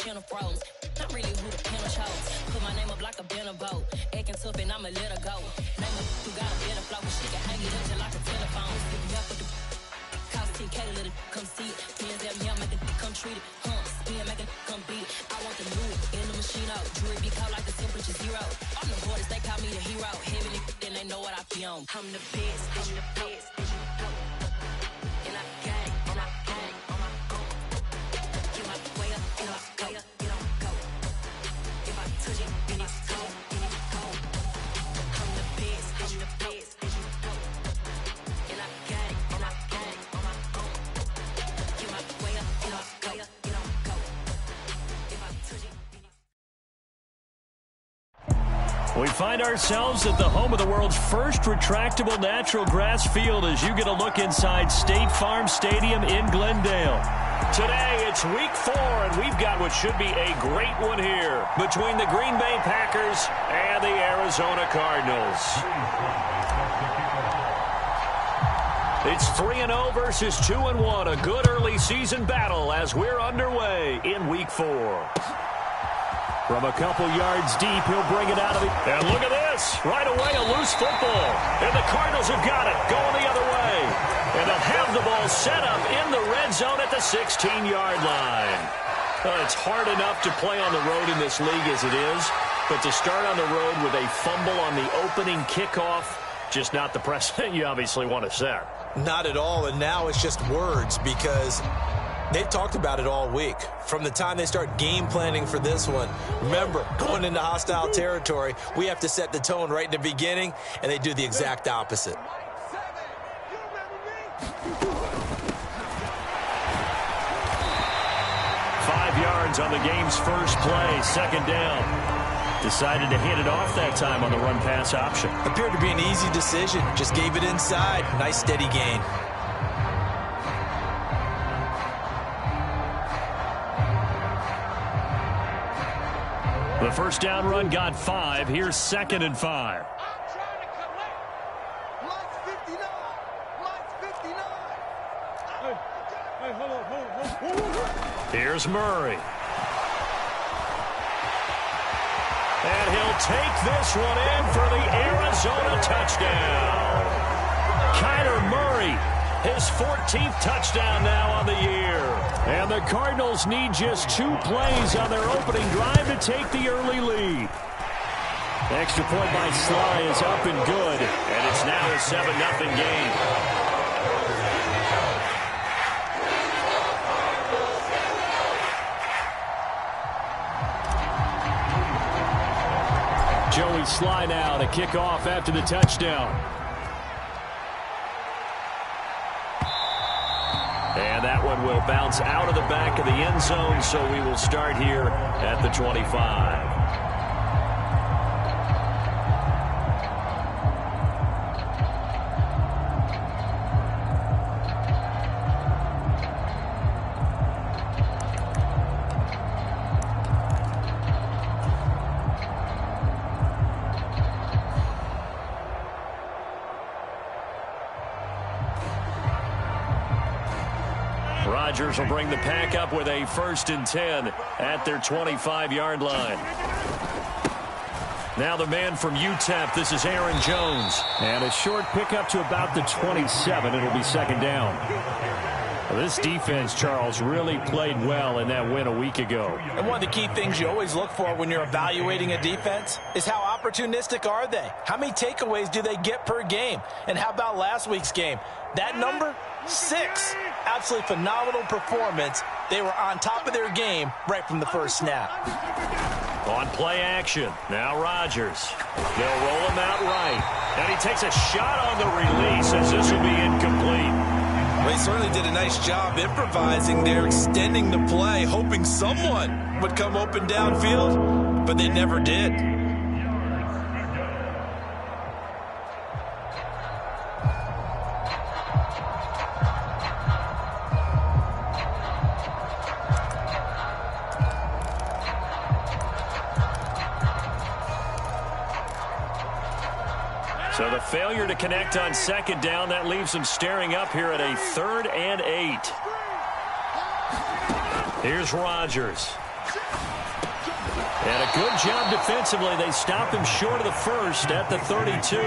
channel froze. I'm really who the panel chose. Put my name up like a banner boat. Acting tough and I'ma let her go. Name up who got a better flow. She can hang it up just like a telephone. Stick me up with the cost 10K to let it come see it. Pins at me, I make it come treat it. Spin, make it come beat it. I want the new in the machine out. Jewelry be caught like the temperature zero. I'm the hardest, they call me the hero. Heavy then they know what I be on. I'm the best, I'm the best. And I got it, and I got it on my own. Get my way up, get my way up, get on go. If I touch it, then it's cold, then it's cold. I'm the best, I'm the best. And I got it, and I got it on my own. Get my way up, get my way up, get on go. If I touch it, then it's We find ourselves at the home of the world's first retractable natural grass field as you get a look inside State Farm Stadium in Glendale. Today, it's week 4, and we've got what should be a great one here between the Green Bay Packers and the Arizona Cardinals. It's 3-0 versus 2-1, a good early season battle as we're underway in week 4. From a couple yards deep, he'll bring it out of the... And look at this. Right away, a loose football. And the Cardinals have got it, going the other way. And they'll have the ball set up in the red zone at the 16-yard line. It's hard enough to play on the road in this league as it is, but to start on the road with a fumble on the opening kickoff, just not the precedent you obviously want to set. Not at all, and now it's just words because... they've talked about it all week. From the time they start game planning for this one. Remember, going into hostile territory, we have to set the tone right in the beginning, and they do the exact opposite. 5 yards on the game's first play, second down. Decided to hit it off that time on the run-pass option. Appeared to be an easy decision. Just gave it inside. Nice steady gain. The first down run got 5. Here's 2nd and 5. Here's Murray. And he'll take this one in for the Arizona touchdown. Kyler Murray, his 14th touchdown now on the year. And the Cardinals need just 2 plays on their opening drive to take the early lead. Extra point by Sly is up and good. And it's now a 7-0 game. Joey Sly now to kick off after the touchdown. And that one will bounce out of the back of the end zone, so we will start here at the 25. Rodgers will bring the pack up with a 1st and 10 at their 25-yard line. Now the man from UTEP, this is Aaron Jones. And a short pickup to about the 27. It'll be 2nd down. Well, this defense, Charles, really played well in that win a week ago. And one of the key things you always look for when you're evaluating a defense is how opportunistic are they? How many takeaways do they get per game? And how about last week's game? That number, 6. Absolutely phenomenal performance. They were on top of their game right from the first snap. On play action, now Rodgers. They'll roll him out right. And he takes a shot on the release as this will be incomplete. Well, he certainly did a nice job improvising there, extending the play, hoping someone would come open downfield, but they never did. So the failure to connect on 2nd down, that leaves them staring up here at a 3rd and 8. Here's Rodgers. And a good job defensively. They stop him short of the first at the 32.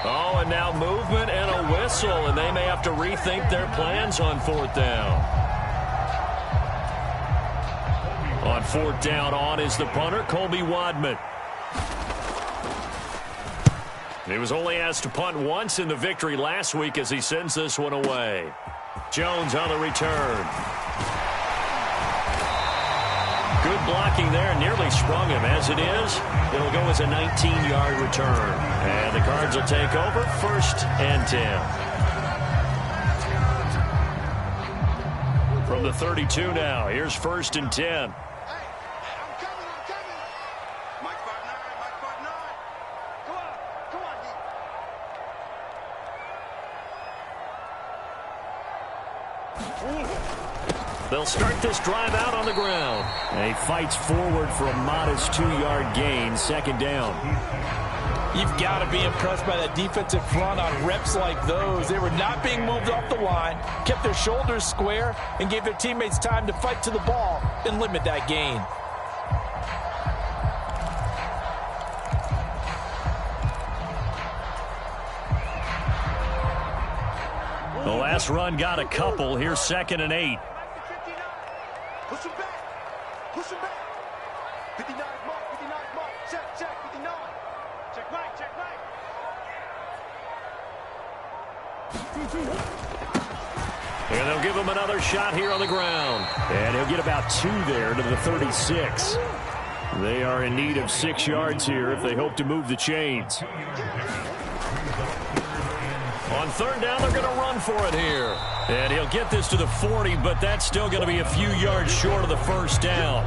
Oh, and now movement and a whistle, and they may have to rethink their plans on fourth down. On fourth down, on is the punter, Colby Wadman. He was only asked to punt once in the victory last week as he sends this one away. Jones on the return. Good blocking there, nearly sprung him. As it is, it'll go as a 19-yard return. And the Cards will take over, 1st and 10. From the 32 now, here's 1st and 10. They'll start this drive out on the ground. And he fights forward for a modest 2-yard gain, 2nd down. You've got to be impressed by that defensive front on reps like those. They were not being moved off the line, kept their shoulders square, and gave their teammates time to fight to the ball and limit that gain. The last run got a couple. Here's 2nd and 8. Push him back. Push him back. 59 mark. 59 mark. Check, 59. Check right, check right. And they'll give him another shot here on the ground. And he'll get about 2 there to the 36. They are in need of 6 yards here if they hope to move the chains. On 3rd down, they're going to run for it here. And he'll get this to the 40, but that's still going to be a few yards short of the 1st down.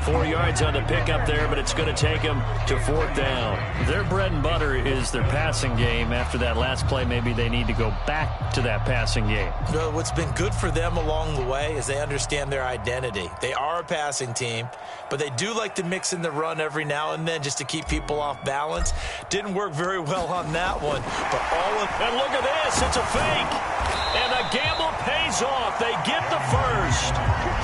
4 yards on the pickup there, but it's going to take them to 4th down. Their bread and butter is their passing game. After that last play, maybe they need to go back to that passing game. Well, what's been good for them along the way is they understand their identity. They are a passing team, but they do like to mix in the run every now and then just to keep people off balance. Didn't work very well on that one. But and look at this. It's a fake. And the gamble pays off. They get the first.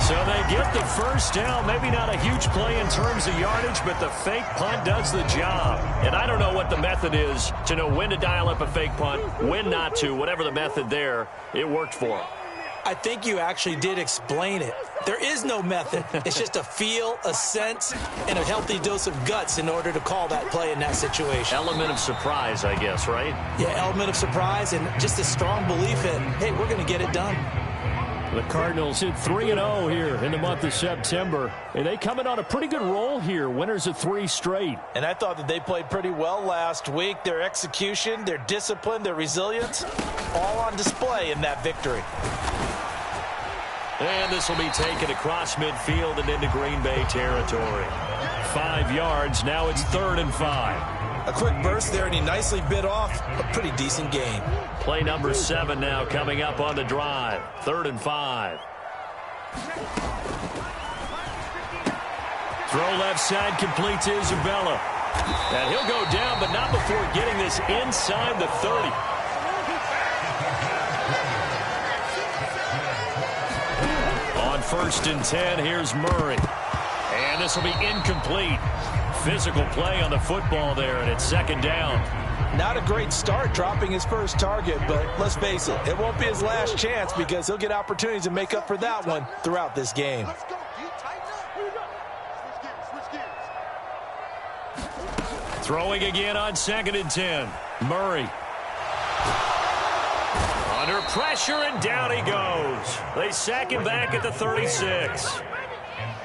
So they get the 1st down. Maybe not a huge play in terms of yardage, but the fake punt does the job. And I don't know what the method is to know when to dial up a fake punt, when not to. Whatever the method there, it worked for them. I think you actually did explain it. There is no method. It's just a feel, a sense, and a healthy dose of guts in order to call that play in that situation. Element of surprise, I guess, right? Yeah, element of surprise and just a strong belief in, hey, we're going to get it done. The Cardinals hit 3-0 here in the month of September. And they come in on a pretty good roll here. Winners of 3 straight. And I thought that they played pretty well last week. Their execution, their discipline, their resilience, all on display in that victory. And this will be taken across midfield and into Green Bay territory. 5 yards. Now it's 3rd and 5. A quick burst there, and he nicely bit off a pretty decent gain. Play number 7 now coming up on the drive. 3rd and 5. Throw left side, complete to Isabella. And he'll go down, but not before getting this inside the 30. On 1st and 10, here's Murray. And this will be incomplete. Physical play on the football there, and it's 2nd down. Not a great start dropping his first target, but let's face it, it won't be his last chance because he'll get opportunities to make up for that one throughout this game. Let's go. Tighten up. Here we go. Switch gears. Throwing again on 2nd and 10. Murray. Under pressure, and down he goes. They sack him back at the 36.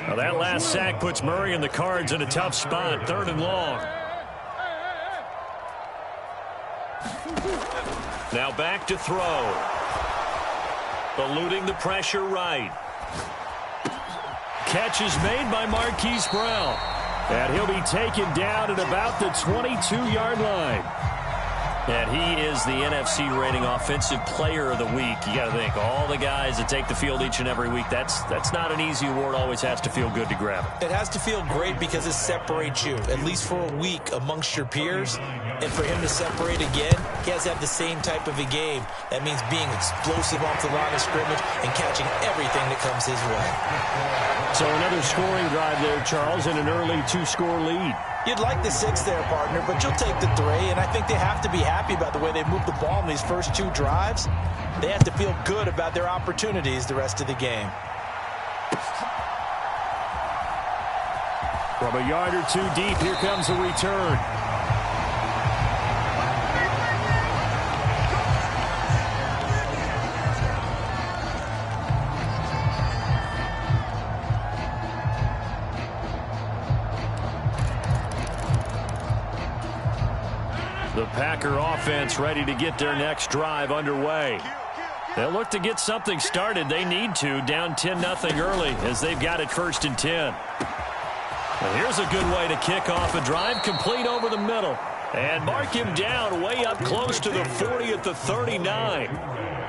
Now that last sack puts Murray and the Cards in a tough spot. 3rd and long. Now back to throw. Eluding the pressure right. Catch is made by Marquise Brown. And he'll be taken down at about the 22-yard line. And he is the NFC rating Offensive Player of the Week. You got to think, all the guys that take the field each and every week, that's not an easy award. Always has to feel good to grab it. It has to feel great because it separates you, at least for a week, amongst your peers. And for him to separate again, he has to have the same type of a game. That means being explosive off the line of scrimmage and catching everything that comes his way. So another scoring drive there, Charles, and an early 2-score lead. You'd like the 6 there, partner, but you'll take the 3, and I think they have to be happy about the way they moved the ball in these first 2 drives. They have to feel good about their opportunities the rest of the game. From a yard or 2 deep, here comes a return. The Packer offense ready to get their next drive underway. They'll look to get something started. They need to, down 10-0 early as they've got it 1st and 10. Well, here's a good way to kick off a drive, complete over the middle. And mark him down way up close to the 40 at the 39.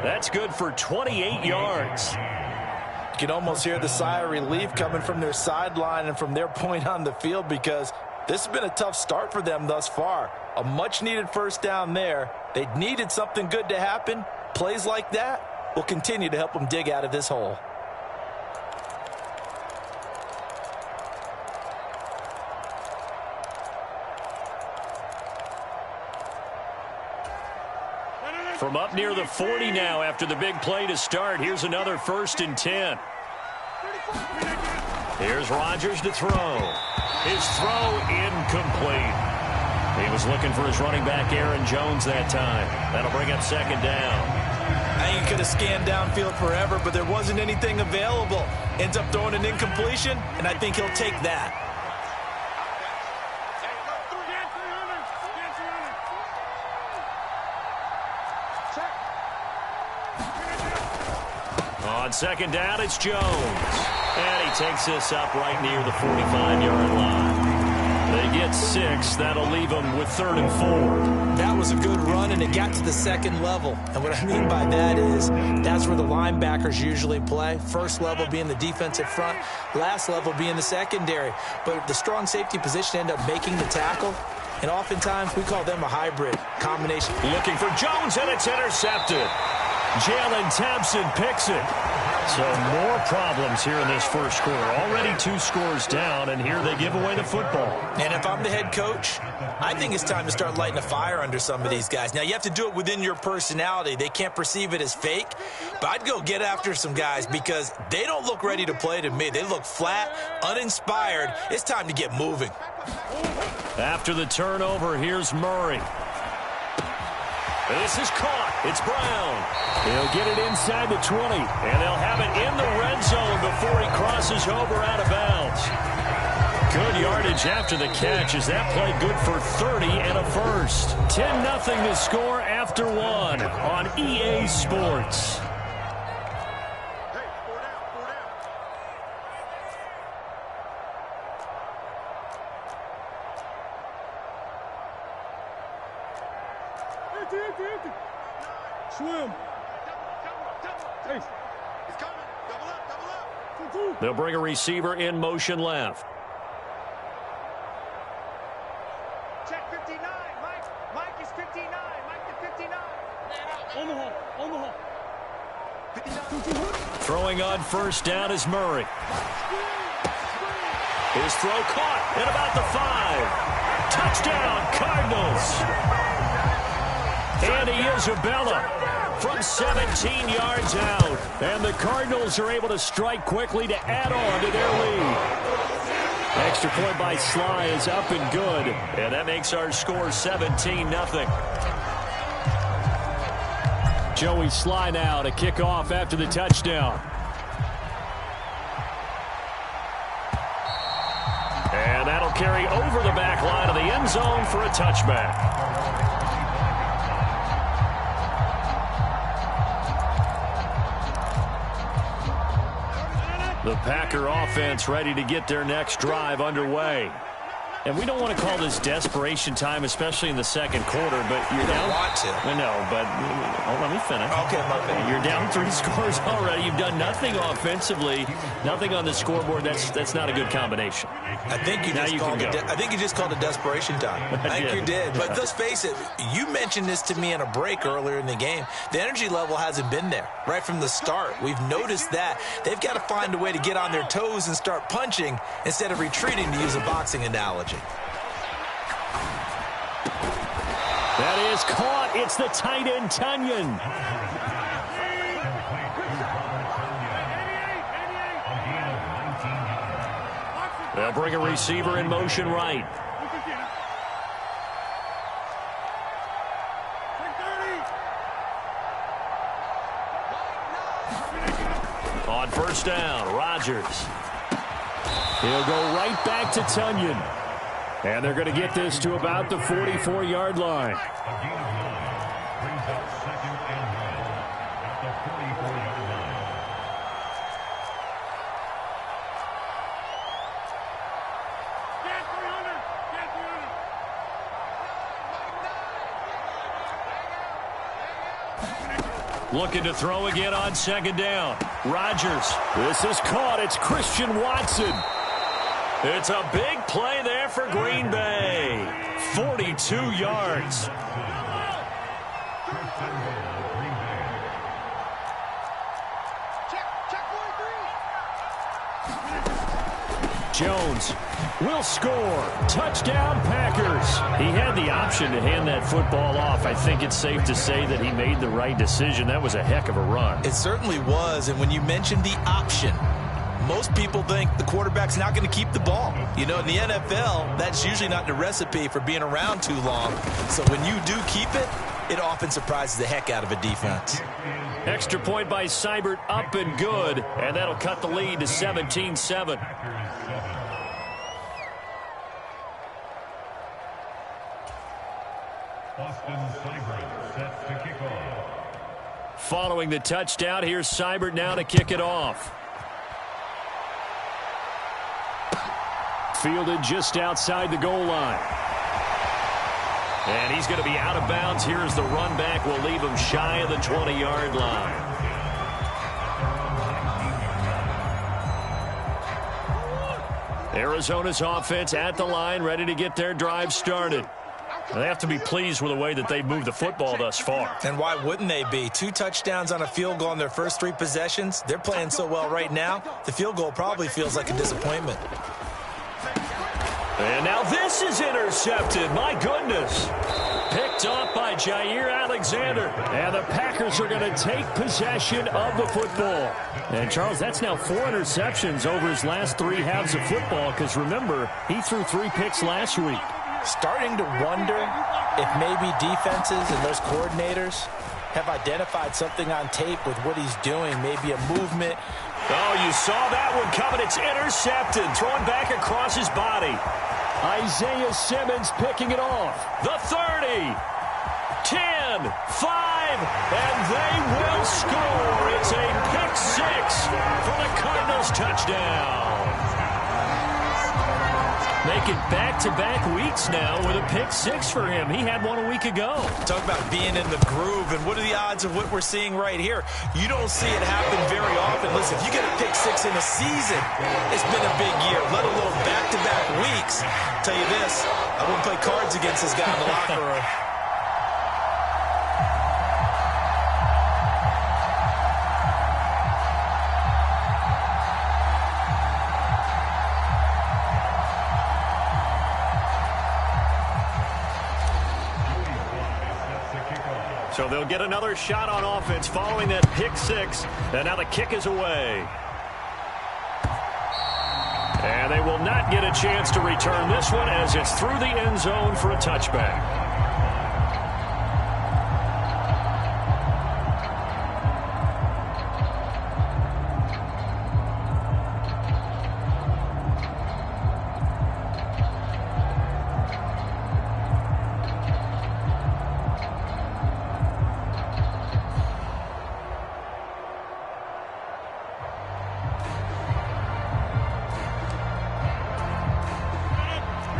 That's good for 28 yards. You can almost hear the sigh of relief coming from their sideline and from their point on the field because this has been a tough start for them thus far. A much-needed first down there. They needed something good to happen. Plays like that will continue to help them dig out of this hole. From up near the 40 now after the big play to start, here's another 1st and 10. Here's Rodgers to throw. His throw incomplete. He was looking for his running back, Aaron Jones, that time. That'll bring up 2nd down. I think he could have scanned downfield forever, but there wasn't anything available. Ends up throwing an incompletion, and I think he'll take that. On 2nd down, it's Jones. And he takes this up right near the 45-yard line. They get 6. That'll leave them with 3rd and 4. That was a good run, and it got to the 2nd level. And what I mean by that is that's where the linebackers usually play. First level being the defensive front, last level being the secondary. But the strong safety position ended up making the tackle, and oftentimes we call them a hybrid combination. Looking for Jones, and it's intercepted. Jalen Thompson picks it. So more problems here in this first quarter. Already 2 scores down, and here they give away the football. And if I'm the head coach, I think it's time to start lighting a fire under some of these guys. Now, you have to do it within your personality. They can't perceive it as fake. But I'd go get after some guys because they don't look ready to play to me. They look flat, uninspired. It's time to get moving. After the turnover, here's Murray. This is caught. It's Brown. He'll get it inside the 20, and they'll have it in the red zone before he crosses over out of bounds. Good yardage after the catch as that play good for 30 and a first. 10-0 to score after 1 on EA Sports. Swim. Hey. They'll bring a receiver in motion left. Check 59. Mike is 59. Mike to 59. Omaha. 59. Throwing on 1st down is Murray. His throw caught at about the 5. Touchdown, Cardinals. Andy Isabella from 17 yards out. And the Cardinals are able to strike quickly to add on to their lead. Extra point by Sly is up and good. And that makes our score 17-0. Joey Sly now to kick off after the touchdown. And that'll carry over the back line of the end zone for a touchback. The Packer offense ready to get their next drive underway. And we don't want to call this desperation time, especially in the second quarter, but you're You down. don't want to. I know, but let me finish. Okay, my bad. You're down 3 scores already. You've done nothing offensively, nothing on the scoreboard. That's not a good combination. I think you just called it desperation time. I think you did. But let's face it, you mentioned this to me in a break earlier in the game. The energy level hasn't been there right from the start. We've noticed that. They've got to find a way to get on their toes and start punching instead of retreating, to use a boxing analogy. That is caught. It's the tight end, Tunyon. They'll bring a receiver in motion right. On first down, Rodgers. He'll go right back to Tunyon. And they're going to get this to about the 44-yard line. Looking to throw again on second down. Rodgers. This is caught. It's Christian Watson. It's a big play there for Green Bay. 42 yards. Jones will score. Touchdown, Packers. He had the option to hand that football off. I think it's safe to say that he made the right decision. That was a heck of a run. It certainly was. And when you mentioned the option, most people think the quarterback's not going to keep the ball. You know, in the NFL, that's usually not the recipe for being around too long. So when you do keep it, it often surprises the heck out of a defense. Extra point by Seibert, up and good. And that'll cut the lead to 17-7. Following the touchdown, here's Seibert now to kick it off. Fielded just outside the goal line. And he's going to be out of bounds. Here's the run back. Will leave him shy of the 20-yard line. Arizona's offense at the line, ready to get their drive started. They have to be pleased with the way that they've moved the football thus far. And why wouldn't they be? 2 touchdowns on a field goal in their first 3 possessions. They're playing so well right now, the field goal probably feels like a disappointment. And now this is intercepted. My goodness. Picked off by Jair Alexander. And the Packers are going to take possession of the football. And, Charles, that's now 4 interceptions over his last 3 halves of football. Because, remember, he threw 3 picks last week. Starting to wonder if maybe defenses and those coordinators have identified something on tape with what he's doing. Maybe a movement. Oh, you saw that one coming. It's intercepted. Thrown back across his body. Isaiah Simmons picking it off. The 30. 10. 5. And they will score. It's a pick 6 for the Cardinals touchdown. Making back-to-back weeks now with a pick 6 for him. He had one a week ago. Talk about being in the groove, and what are the odds of what we're seeing right here? You don't see it happen very often. Listen, if you get a pick 6 in a season, it's been a big year, let alone back-to-back weeks. Tell you this, I wouldn't play cards against this guy in the locker room. So they'll get another shot on offense following that pick 6. And now the kick is away. And they will not get a chance to return this one as it's through the end zone for a touchback.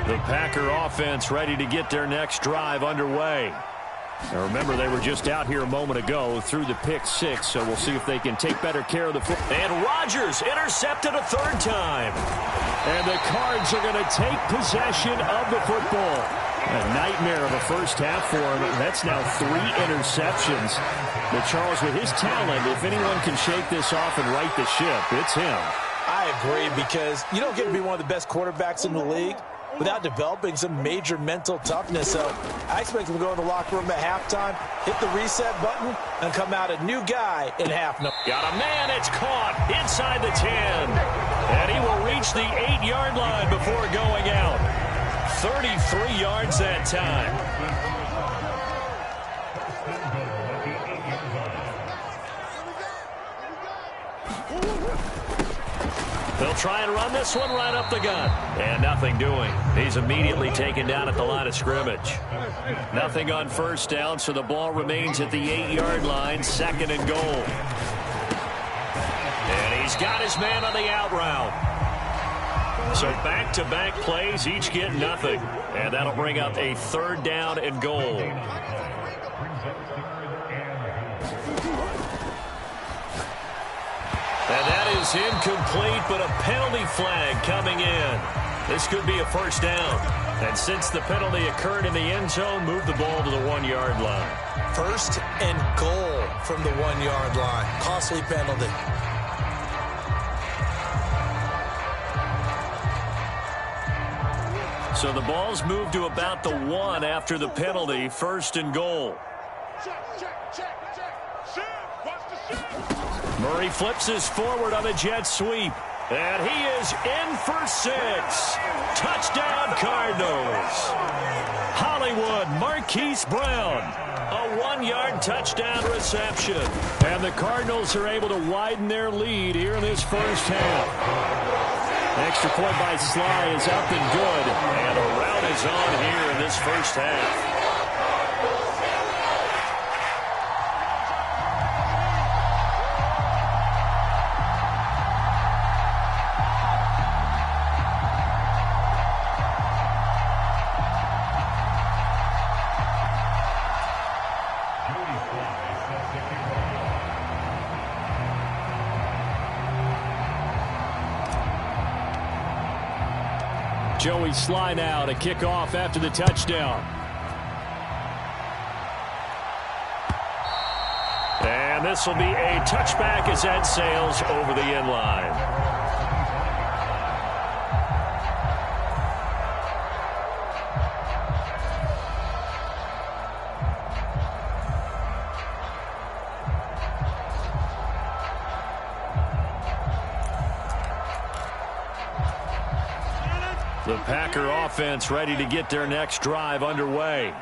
The Packer offense ready to get their next drive underway. Now remember, they were just out here a moment ago through the pick six, so we'll see if they can take better care of the football. And Rodgers intercepted a third time. And the Cards are going to take possession of the football. A nightmare of a first half for him. That's now 3 interceptions. But Charles, with his talent, if anyone can shake this off and right the ship, it's him. I agree, because you don't get to be one of the best quarterbacks in the league without developing some major mental toughness. So I expect him to go in the locker room at halftime, hit the reset button, and come out a new guy in half. Got a man, it's caught inside the 10. And he will reach the 8-yard line before going out. 33 yards that time. They'll try and run this one right up the gut. And nothing doing. He's immediately taken down at the line of scrimmage. Nothing on first down, so the ball remains at the 8-yard line, 2nd and goal. And he's got his man on the out route. So back-to-back plays, each get nothing. And that'll bring up a 3rd down and goal. And that is incomplete, but a penalty flag coming in. This could be a first down. And since the penalty occurred in the end zone, move the ball to the 1-yard line. 1st and goal from the 1-yard line. Costly penalty. So the ball's moved to about the 1 after the penalty. 1st and goal. Murray flips his forward on a jet sweep. And he is in for 6. Touchdown, Cardinals. Hollywood, Marquise Brown. A 1-yard touchdown reception. And the Cardinals are able to widen their lead here in this first half. Extra point by Sly is up and good. And a rout is on here in this first half. Joey Sly now to kick off after the touchdown. And this will be a touchback as that sails over the end line. The Packer offense ready to get their next drive underway.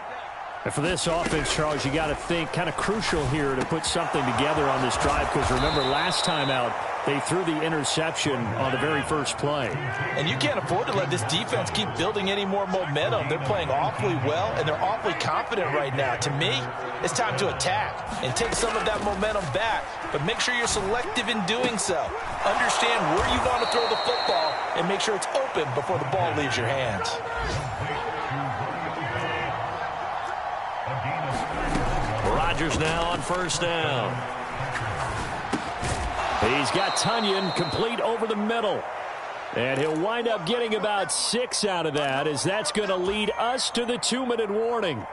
And for this offense, Charles, you got to think kind of crucial here to put something together on this drive, because remember last time out they threw the interception on the very first play. And you can't afford to let this defense keep building any more momentum. They're playing awfully well, and they're awfully confident right now. To me, it's time to attack and take some of that momentum back, but make sure you're selective in doing so. Understand where you want to throw the football and make sure it's open before the ball leaves your hands. Rodgers now on first down. He's got Tunyon complete over the middle. And he'll wind up getting about 6 out of that, as that's going to lead us to the 2-minute warning.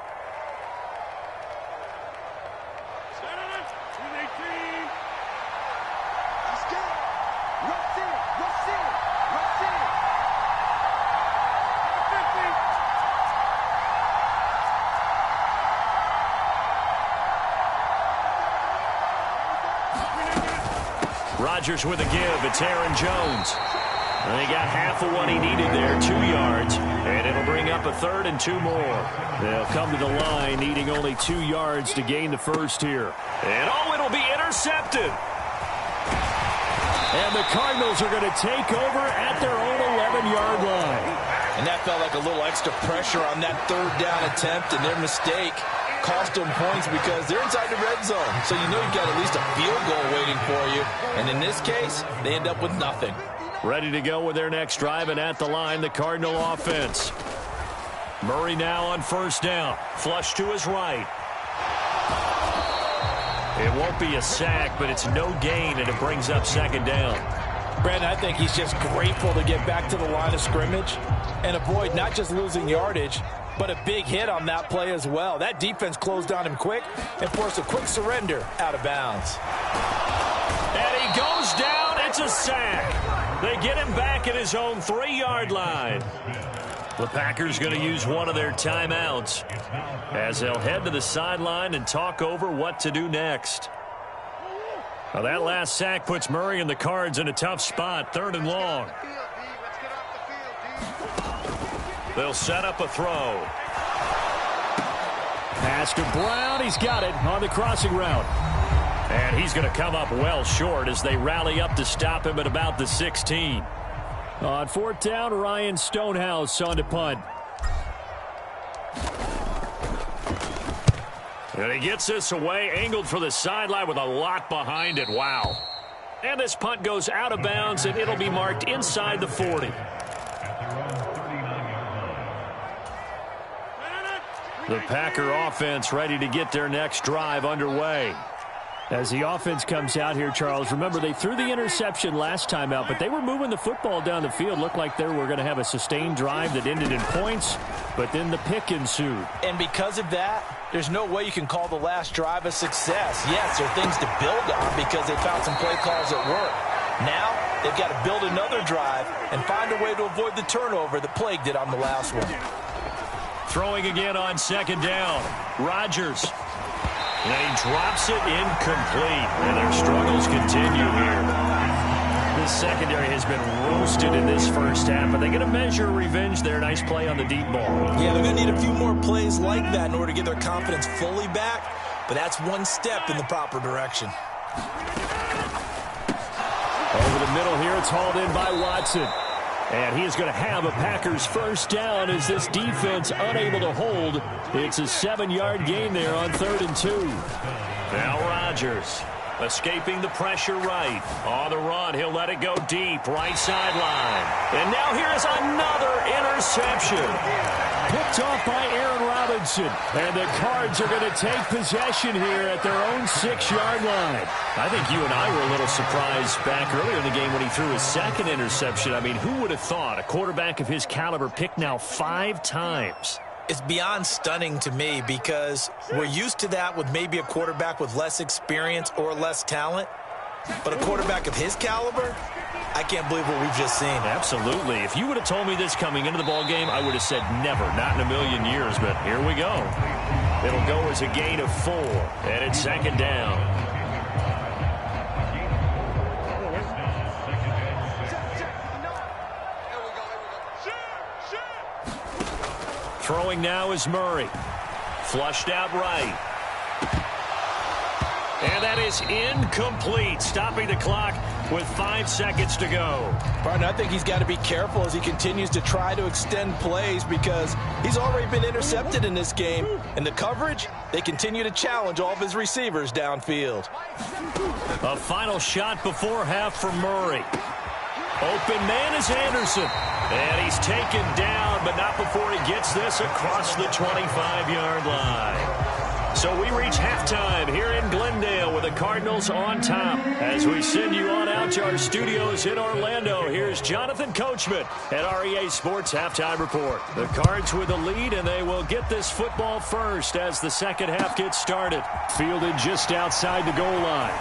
Rodgers with a give. It's Aaron Jones. And he got half of what he needed there, 2 yards. And it'll bring up a 3rd and 2 more. They'll come to the line needing only 2 yards to gain the first here. And oh, it'll be intercepted. And the Cardinals are going to take over at their own 11-yard line. And that felt like a little extra pressure on that 3rd down attempt, and their mistake cost them points because they're inside the red zone. So you know you've got at least a field goal waiting for you. And in this case, they end up with nothing. Ready to go with their next drive, and at the line, the Cardinal offense. Murray now on first down. Flush to his right. It won't be a sack, but it's no gain, and it brings up second down. Brandon, I think he's just grateful to get back to the line of scrimmage and avoid not just losing yardage, but a big hit on that play as well. That defense closed on him quick and forced a quick surrender out of bounds. And he goes down. It's a sack. They get him back at his own 3-yard line. The Packers going to use one of their timeouts as they'll head to the sideline and talk over what to do next. Now that last sack puts Murray and the Cards in a tough spot, 3rd and long. They'll set up a throw. Pass to Brown. He's got it on the crossing route. And he's going to come up well short as they rally up to stop him at about the 16. On 4th down, Ryan Stonehouse on to punt. And he gets this away, angled for the sideline with a lot behind it. Wow. And this punt goes out of bounds, and it'll be marked inside the 40. The Packer offense ready to get their next drive underway. As the offense comes out here, Charles, remember they threw the interception last time out, but they were moving the football down the field. Looked like they were going to have a sustained drive that ended in points, but then the pick ensued. And because of that, there's no way you can call the last drive a success. Yes, there are things to build on because they found some play calls that work. Now, they've got to build another drive and find a way to avoid the turnover that plagued it on the last one. Throwing again on 2nd down. Rodgers. And he drops it incomplete. And their struggles continue here. This secondary has been roasted in this first half, but they're going to measure revenge there. Nice play on the deep ball. Yeah, they're going to need a few more plays like that in order to get their confidence fully back, but that's one step in the proper direction. Over the middle here, it's hauled in by Watson. And he is going to have a Packers first down as this defense unable to hold. It's a 7-yard gain there on 3rd and 2. Now Rodgers escaping the pressure right. On the run, he'll let it go deep, right sideline. And now here's another interception. Picked off by Aaron Robinson. And the Cards are going to take possession here at their own 6-yard line. I think you and I were a little surprised back earlier in the game when he threw his 2nd interception. I mean, who would have thought a quarterback of his caliber picked now 5 times? It's beyond stunning to me because we're used to that with maybe a quarterback with less experience or less talent. But a quarterback of his caliber, I can't believe what we've just seen. Absolutely. If you would have told me this coming into the ball game, I would have said never, not in a million years. But here we go. It'll go as a gain of 4, and it's 2nd down. Throwing now is Murray. Flushed out right. And that is incomplete, stopping the clock with 5 seconds to go. Partner, I think he's got to be careful as he continues to try to extend plays because he's already been intercepted in this game. And the coverage, they continue to challenge all of his receivers downfield. A final shot before half for Murray. Open man is Anderson. And he's taken down, but not before he gets this across the 25-yard line. So we reach halftime here in Glendale with the Cardinals on top. As we send you on out to our studios in Orlando, here's Jonathan Coachman at REA Sports Halftime Report. The Cards with the lead, and they will get this football first as the second half gets started. Fielded just outside the goal line.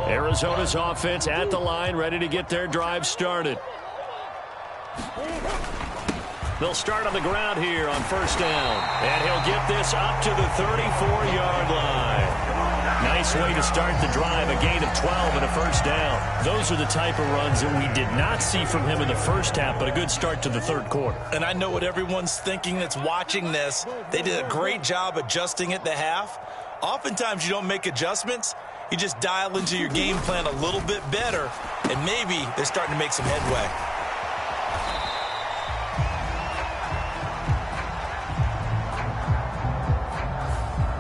Arizona's offense at the line, ready to get their drive started. They'll start on the ground here on first down. And he'll get this up to the 34-yard line. Nice way to start the drive, a gain of 12 and a first down. Those are the type of runs that we did not see from him in the first half, but a good start to the third quarter. And I know what everyone's thinking that's watching this. They did a great job adjusting at the half. Oftentimes you don't make adjustments. You just dial into your game plan a little bit better, and maybe they're starting to make some headway.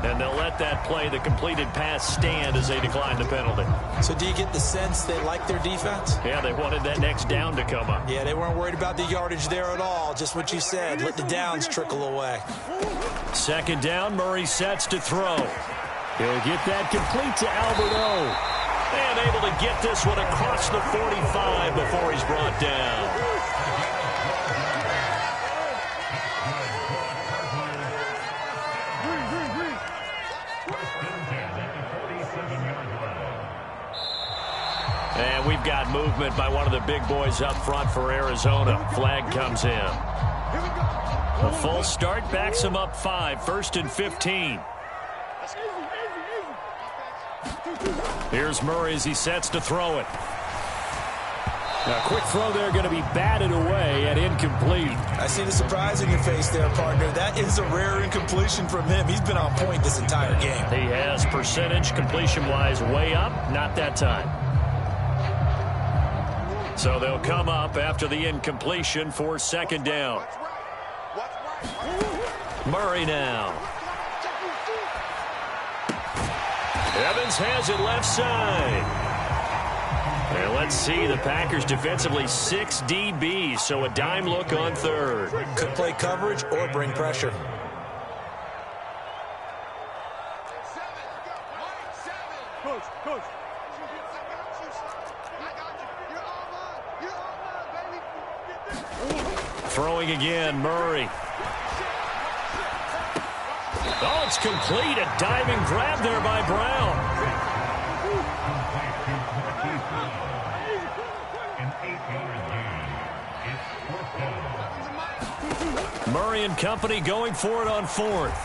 And they'll let that play, the completed pass, stand as they decline the penalty. So do you get the sense they like their defense? Yeah, they wanted that next down to come up. Yeah, they weren't worried about the yardage there at all. Just what you said. Let the downs trickle away. Second down, Murray sets to throw. He'll get that complete to Alberto. And able to get this one across the 45 before he's brought down. And we've got movement by one of the big boys up front for Arizona. Flag comes in. A full start backs him up 5, 1st and 15. Here's Murray as he sets to throw it. A quick throw there going to be batted away and incomplete. I see the surprise in your face there, partner. That is a rare incompletion from him. He's been on point this entire game. He has percentage completion-wise way up. Not that time. So they'll come up after the incompletion for second down. Murray now. Evans has it left side. And let's see, the Packers defensively 6 DBs, so a dime look on third. Could play coverage or bring pressure. Coach. Throwing again, Murray. Oh, it's complete. A diving grab there by Brown. Murray and company going for it on 4th.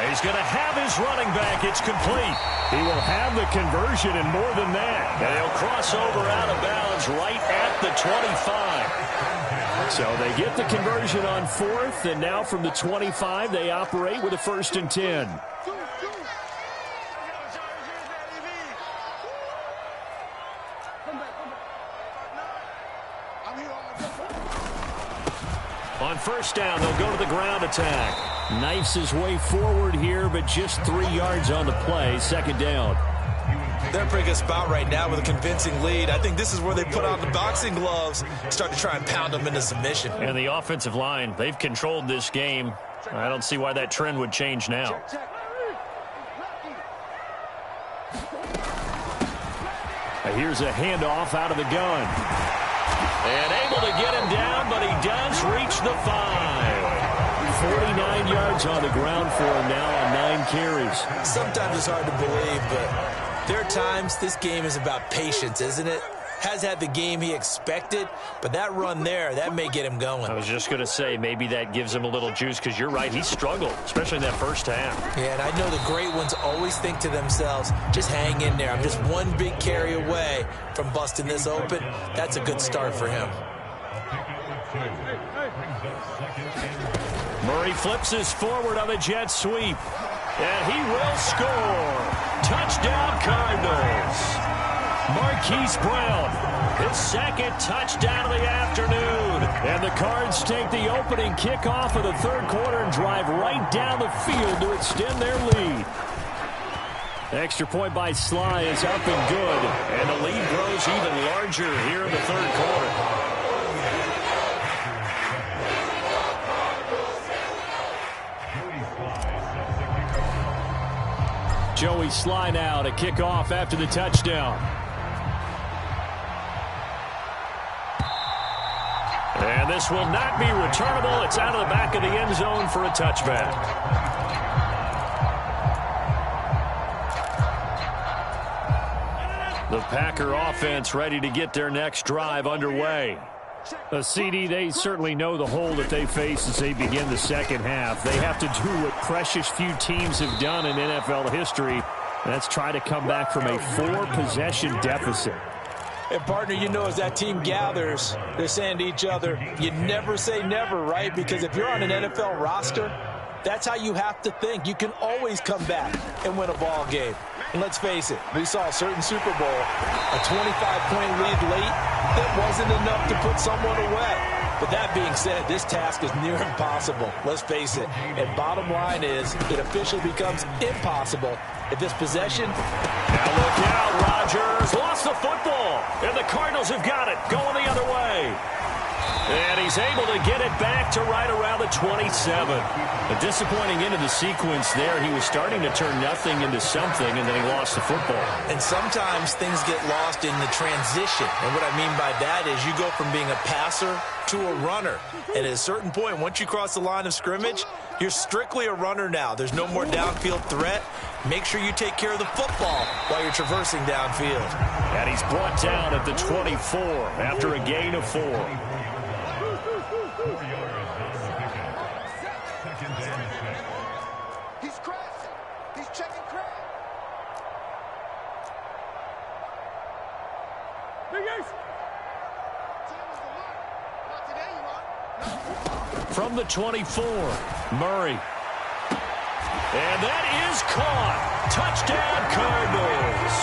He's going to have his running back. It's complete. He will have the conversion and more than that. And he'll cross over out of bounds right at the 25. So they get the conversion on 4th, and now from the 25, they operate with a 1st and 10. On 1st down, they'll go to the ground attack. Knifes his way forward here, but just 3 yards on the play. Second down. They're in a pretty good spot right now with a convincing lead. I think this is where they put on the boxing gloves, start to try and pound them into submission. And the offensive line, they've controlled this game. I don't see why that trend would change now. Here's a handoff out of the gun. And able to get him down, but he does reach the 5. 49 yards on the ground for him now on 9 carries. Sometimes it's hard to believe, but there are times this game is about patience, isn't it? Has had the game he expected, but that run there, that may get him going. I was just going to say, maybe that gives him a little juice, because you're right, he struggled, especially in that first half. Yeah, and I know the great ones always think to themselves, just hang in there. I'm just one big carry away from busting this open. That's a good start for him. Murray flips his forward on the jet sweep, and he will score. Touchdown, Cardinals. Marquise Brown, his second touchdown of the afternoon. And the Cards take the opening kickoff of the third quarter and drive right down the field to extend their lead. Extra point by Sly is up and good. And the lead grows even larger here in the third quarter. Joey Sly now to kick off after the touchdown. And this will not be returnable. It's out of the back of the end zone for a touchback. The Packer offense ready to get their next drive underway. CD, they certainly know the hole that they face as they begin the second half. They have to do what precious few teams have done in NFL history. And that's try to come back from a 4-possession deficit. And, partner, you know, as that team gathers, they're saying to each other, you never say never, right? Because if you're on an NFL roster, that's how you have to think. You can always come back and win a ball game. And let's face it, we saw a certain Super Bowl, a 25-point lead late that wasn't enough to put someone away. But that being said, this task is near impossible. Let's face it. And bottom line is, it officially becomes impossible if this possession... Now look out, Rodgers lost the football. And the Cardinals have got it, going the other way. And he's able to get it back to right around the 27. A disappointing end of the sequence there. He was starting to turn nothing into something, and then he lost the football. And sometimes things get lost in the transition. And what I mean by that is you go from being a passer to a runner. And at a certain point, once you cross the line of scrimmage, you're strictly a runner now. There's no more downfield threat. Make sure you take care of the football while you're traversing downfield. And he's brought down at the 24 after a gain of 4. He's crashing. He's checking crash. Big Ace. Not today, you are. From the 24, Murray. And that is caught. Touchdown, Cardinals.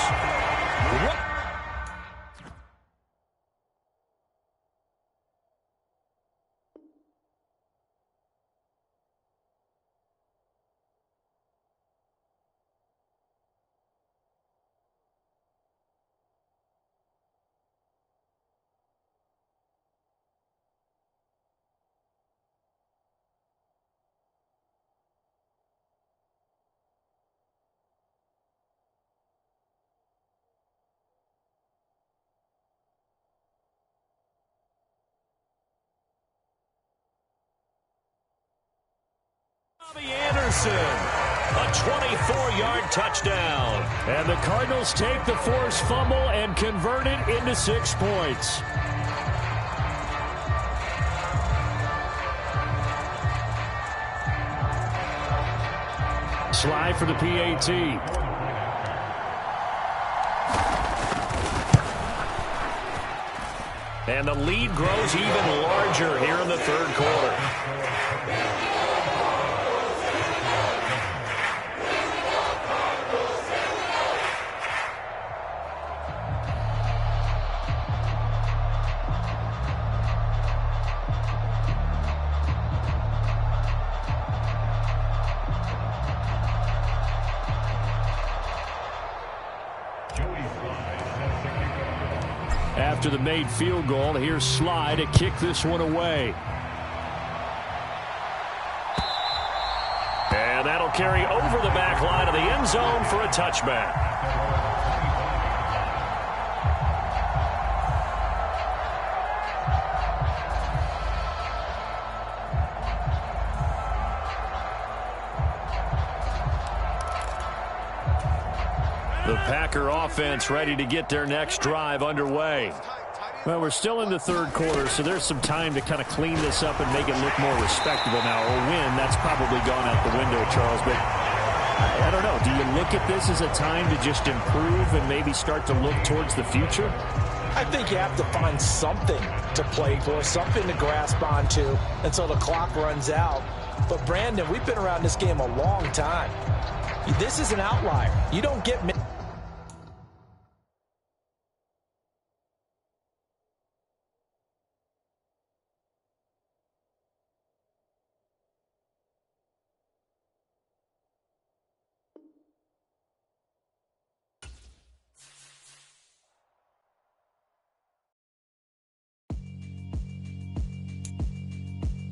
Anderson, a 24-yard touchdown. And the Cardinals take the forced fumble and convert it into 6 points. Slide for the PAT. And the lead grows even larger here in the third quarter. After the made field goal, here's Sly to kick this one away. And that'll carry over the back line of the end zone for a touchback. The Packer offense ready to get their next drive underway. Well, we're still in the third quarter, so there's some time to kind of clean this up and make it look more respectable now. Or win, that's probably gone out the window, Charles. But I don't know. Do you look at this as a time to just improve and maybe start to look towards the future? I think you have to find something to play for, something to grasp onto until the clock runs out. But, Brandon, we've been around this game a long time. This is an outlier. You don't get...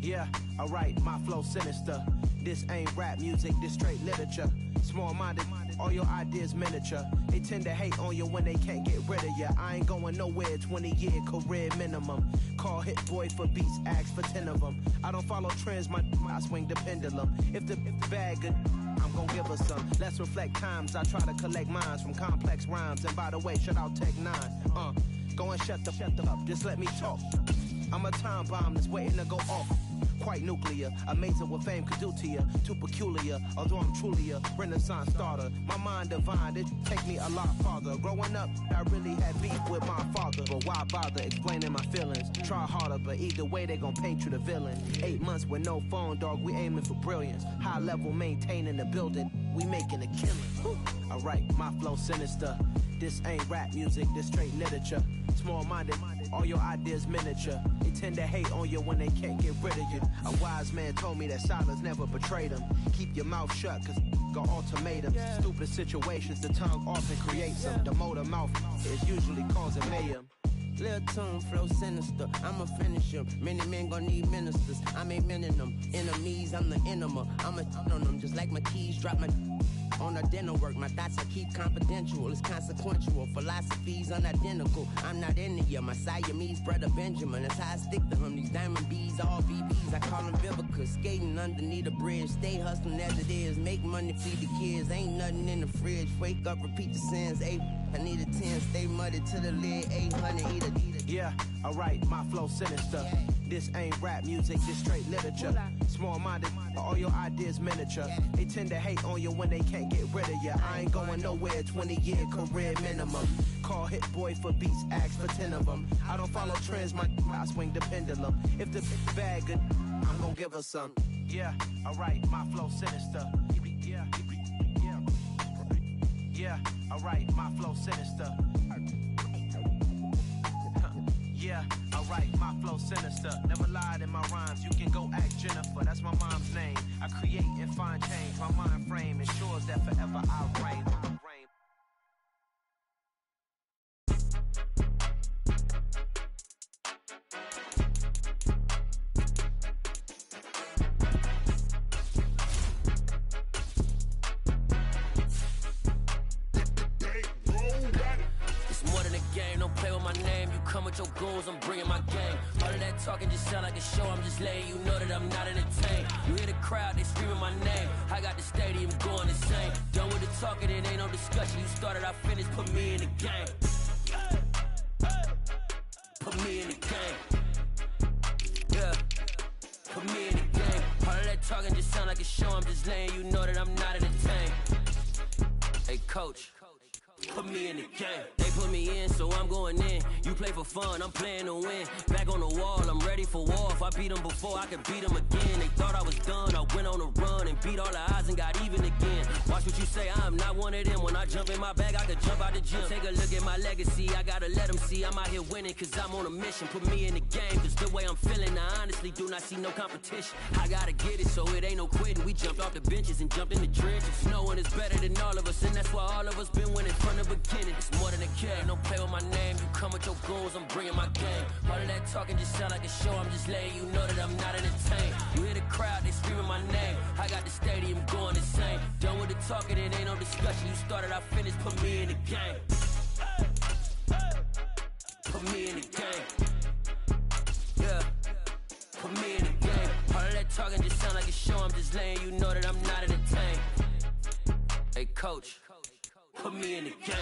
Yeah, alright, my flow sinister. This ain't rap music, this straight literature. Small-minded, all your ideas miniature. They tend to hate on you when they can't get rid of you. I ain't going nowhere, 20-year career minimum. Call Hit Boy for beats, ask for 10 of them. I don't follow trends, I swing the pendulum. If the bag good, I'm gonna give her some. Let's reflect times, I try to collect minds from complex rhymes. And by the way, shout out Tech 9. Go and shut the up, just let me talk. I'm a time bomb that's waiting to go off. Quite nuclear, amazing what fame could do to you. Too peculiar, although I'm truly a renaissance starter. My mind divine, it take me a lot farther. Growing up, I really had beef with my father. But why bother explaining my feelings? Try harder, but either way they gon' paint you the villain. 8 months with no phone, dog, we aiming for brilliance. High level maintaining the building, we making a killing. Alright, my flow sinister. This ain't rap music, this straight literature. Small-minded, All your ideas miniature. They tend to hate on you when they can't get rid of you. A wise man told me that silence never betrayed them. Keep your mouth shut, cause got ultimatums. Stupid situations, the tongue often creates them. The motor mouth is usually causing mayhem. Lil' tune, flow sinister, I'ma finish him. Many men gon' need ministers, I'm aiming them. Enemies, I'm the enema, I'ma on them. Just like my keys, drop my on the dinner work. My thoughts I keep confidential, it's consequential. Philosophies unidentical, I'm not in the year. My Siamese brother Benjamin, that's how I stick to him. These diamond bees, all VBs, I call them Vivica. Skating underneath the bridge, stay hustling as it is. Make money, feed the kids, ain't nothing in the fridge. Wake up, repeat the sins, I need a 10, stay muddy to the lid, 800, eat a. Yeah, alright, my flow sinister. This ain't rap music, this straight literature. Small-minded, all your ideas miniature. They tend to hate on you when they can't get rid of you. I ain't going nowhere, 20-year career minimum. Call Hit Boy for beats, ask for 10 of them. I don't follow trends, I swing the pendulum. If the bag good, I'm gonna give her some. Yeah, alright, my flow sinister. Yeah, alright, my flow sinister. Yeah, alright, my flow sinister. Never lied in my rhymes, you can go ask Jennifer, that's my mom's name. I create and find change, my mind frame ensures that forever I reign. Come with your goons, I'm bringing my gang. All of that talking just sound like a show. I'm just letting you know that I'm not entertained. You hear the crowd, they screaming my name. I got the stadium going insane. Done with the talking, it ain't no discussion. You started, I finished, put me in the game. Put me in the game. Yeah, put me in the game. All of that talking just sound like a show. I'm just letting you know that I'm not entertained. Hey, coach. Put me in the game. They put me in, so I'm going in. You play for fun, I'm playing to win. Back on the wall, I'm ready for war. If I beat them before, I could beat them again. They thought I was done, I went on a run and beat all the odds and got even again. Watch what you say, I'm not one of them. When I jump in my bag, I could jump out the gym. Take a look at my legacy, I gotta let them see I'm out here winning, cause I'm on a mission. Put me in the game, cause the way I'm feeling, I honestly do not see no competition. I gotta get it, so it ain't no quitting. We jumped off the benches and jumped in the trenches. No one is better than all of us, and that's why all of us been winning from the beginning. It's more than a game, don't play with my name. You come with your goons, I'm bringing my game. All of that talking just sound like a show. I'm just letting you know that I'm not entertained. You hear the crowd, they screaming my name. I got the stadium going insane. Done with the talking, it ain't no discussion. You started, I finished, put me in the game. Put me in the game. Yeah, put me in the game. All of that talking just sound like a show. I'm just letting you know that I'm not entertained. Hey, coach. Put me in the game.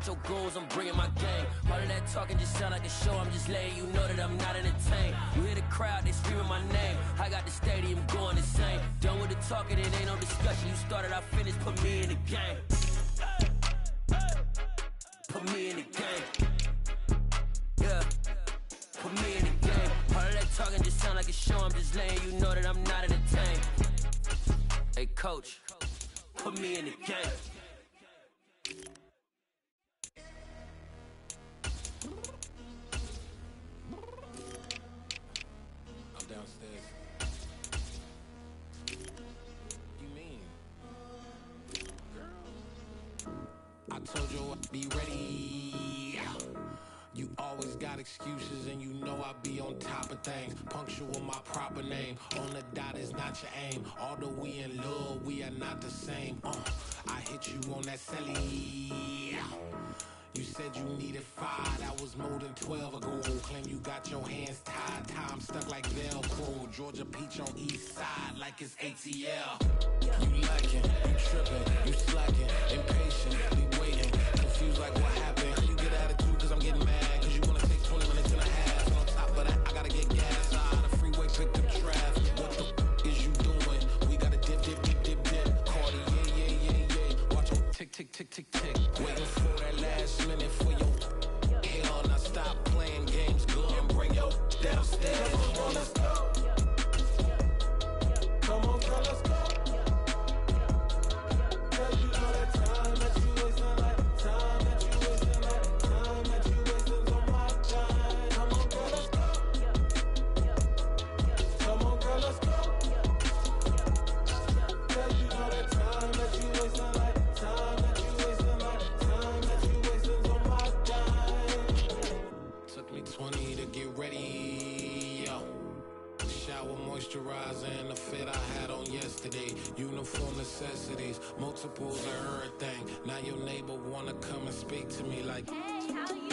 Your goons, I'm bringing my game. All of that talking just sound like a show. I'm just letting you know that I'm not entertained. You hear the crowd, they screaming my name. I got the stadium going insane. Done with the talking, it ain't no discussion. You started, I finished, put me in the game. Put me in the game. Yeah, put me in the game. All of that talking just sound like a show. I'm just letting you know that I'm not entertained. Hey, coach, put me in the game. Downstairs. You mean? Girl. I told you I'd be ready. You always got excuses and you know I be on top of things. Punctual with my proper name. On the dot is not your aim. Although we in love, we are not the same. I hit you on that celly. You said you needed 5, that was more than 12 ago. Claim you got your hands tied, time stuck like Velcro. Georgia Peach on east side like it's ATL. You lacking, you tripping, you slacking, impatient, we waiting. Confused like what happened. You get attitude cause I'm getting mad. tick, tick, tick. Waiting for that last minute for your hell. Now stop playing games, go and bring your downstairs. Come on, let's go. Come on, girl, let's go. Cause you know that time that you wasting, like time that you wasting, like time that you wasting on my time. Come on, girl, let's go. Come on, girl, let's go. Cause you know that time that you wasting, like time that you wasting, like time that you wasting on my time. Took me 20 to get ready, yo. Shower, moisturizer, and the fit I had on yesterday. Uniform necessities, multiples of everything. Now your neighbor wanna come and speak to me like, hey, how you